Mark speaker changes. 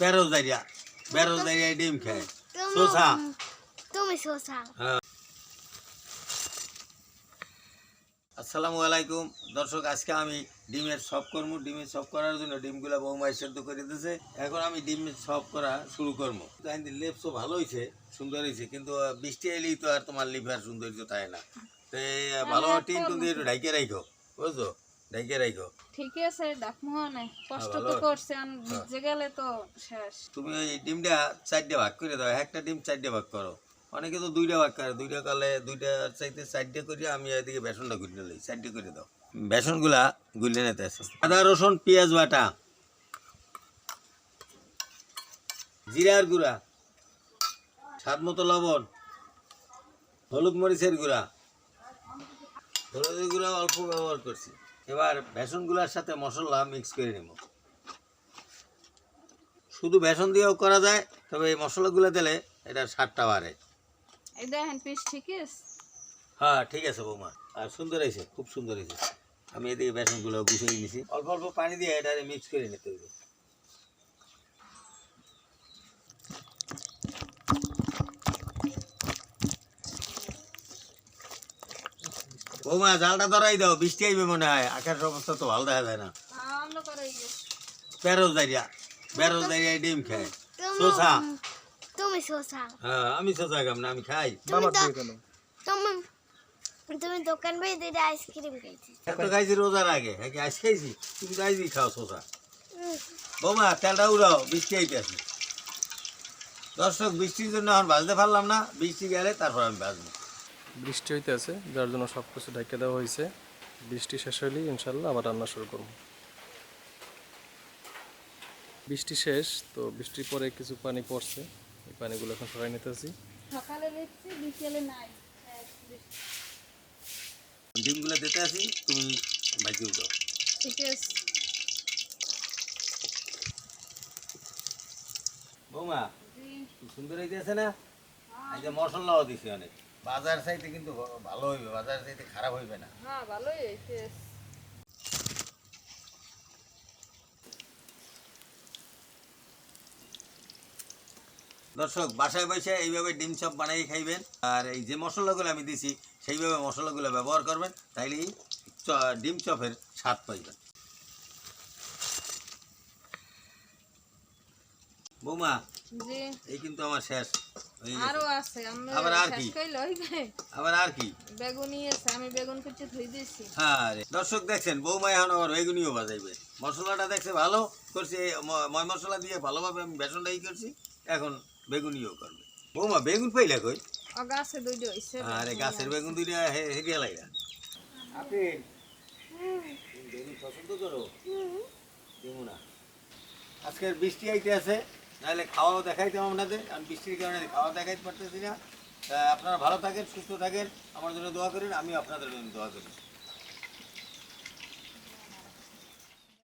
Speaker 1: বেরোজদারিয়া ডিম খায় শোষা
Speaker 2: তুমি শোষা।
Speaker 1: আসসালামু আলাইকুম দর্শক, আজকে আমি ডিমের চপ করবো। ডিমের চপ করার জন্য ডিমগুলা বৌমায় সেদ্ধ করে দিতেছে। এখন আমি ডিমের চপ করা শুরু করবো। লেপসও ভালো হয়েছে, সুন্দর হয়েছে, কিন্তু বৃষ্টি এলেই তো আর তোমার লিভার সৌন্দর্য থাকে না। তো ভালো টিন টুন দিয়ে একটু ঢাইকে রাখো, বুঝছো? ঢাইকে রাখো।
Speaker 3: ঠিক আছে, ডাকমো না, কষ্ট তো করছে, আমি ভিজে গেলে তো শেষ।
Speaker 1: তুমি ওই ডিমটা 4টে ভাগ করে দাও, একটা ডিম 4টে ভাগ করো। অনেকে তো 2টা ভাগ করে, 2টা কালে 2টা চাইতে 4টে করে, আমি এদিকে বেসনটা গুলে লই, 4টে করে দাও। বেসনগুলা গুলে নিতে আছে। আদা রসুন পেঁয়াজ বাটা, জিরার গুঁড়া, স্বাদ মতো লবণ, হলুদ মরিচের গুঁড়া, হলুদের গুঁড়া অল্প ব্যবহার করছি। এবার বেসনগুলার সাথে মশলা মিক্স করে নেব। শুধু বেসন দিয়েও করা যায়, তবে এই মশলাগুলো দিলে এটা স্বাদটা বাড়ে।
Speaker 3: এই দেখেন পিস ঠিক আছে?
Speaker 1: হ্যাঁ ঠিক আছে বৌমা, আর সুন্দর হয়েছে, খুব সুন্দর হয়েছে। আমি এদিকে বেসনগুলো গুছিয়ে নিয়েছি, অল্প অল্প পানি দিয়ে এটা মিক্স করে নিতে হবে। বৌমা জালটা ধরাই দাও, বৃষ্টি আইবে মনে হয়, আকাশের অবস্থা তো ভালো দেখা যায় না। বেরোজদারিয়া ডিম খায় শোষা।
Speaker 2: তুমি শোষা।
Speaker 1: হ্যাঁ আমি শোষা খাম না, আমি খাই।
Speaker 2: তুমি দোকান ভাই দিদি আইসক্রিম খাইছি।
Speaker 1: এত খাইছি রোজার আগে, হ্যাঁ আইস খাইছি, তুমি তো আইসি খাও শোষা। বৌমা তেলটা উড়াও, বৃষ্টি আইতে আছে। দর্শক, বৃষ্টির জন্য এখন ভাজতে পারলাম না, বৃষ্টি গেলে তারপর আমি ভাজবো।
Speaker 4: বৃষ্টি হইতে আছে, যার জন্য সব কিছু ঢেকে দেওয়া হয়েছে। বৃষ্টি শেষ হলেই ইনশাল্লাহ আবার রান্না শুরু করব। বৃষ্টি শেষ, তো বৃষ্টির পরে কিছু পানি পড়ছে, এই পানিগুলো এখন সরাই নিতেছি।
Speaker 3: সকালে লিখছি, বিকেলে নাই।
Speaker 1: ডিমগুলো দিতে আসি, তুমি ভাজি উঠাও।
Speaker 3: ঠিক আছে
Speaker 1: বৌমা, খুব সুন্দর হইতে আছে না? আজকে মশলাও দিছি অনেক। বাজার চাইতে কিন্তু ভালো হইবে, বাজার চাইতে খারাপ হইবে না।
Speaker 3: হ্যাঁ ভালোই হয়েছে।
Speaker 1: দর্শক, বাসায় বসে এইভাবে ডিম চপ বানিয়ে খাইবেন, আর এই যে মশলাগুলো আমি দিছি সেইভাবে মশলাগুলো ব্যবহার করবেন, তাইলেই ডিম চপের স্বাদ পাইবেন। বৌমা,
Speaker 3: জি
Speaker 1: এই কিন্তু আমার শেষ।
Speaker 3: আরো আছে,
Speaker 1: আবার আর কি? আবার আর কি?
Speaker 3: বেগুনি আছে, আমি বেগুন কুচি ধুই দিয়েছি।
Speaker 1: হ্যাঁ রে। দর্শক দেখছেন, বৌমা এখন আবার বেগুনিও বাজাইবে। মশলাটা দেখছে ভালো করছে, ময় মশলা দিয়ে ভালোভাবে আমি বেসনটা করছি, এখন বেগুনিও করবে। বৌমা বেগুন পাইলা কই?
Speaker 3: ও গাছে দুইটা হইছে।
Speaker 1: আরে গাছের বেগুন দুইটা হেরিয়া লাগা। আপনি বেগুন পছন্দ করো? দেবো না। আজকের বৃষ্টি আইতে আছে, নাহলে খাওয়াও দেখাইতাম আপনাদের, কারণ বৃষ্টির কারণে খাওয়া দেখাইতে পারতেছি না। আপনারা ভালো থাকেন, সুস্থ থাকেন, আমার জন্য দোয়া করেন, আমিও আপনাদের জন্য দোয়া করি।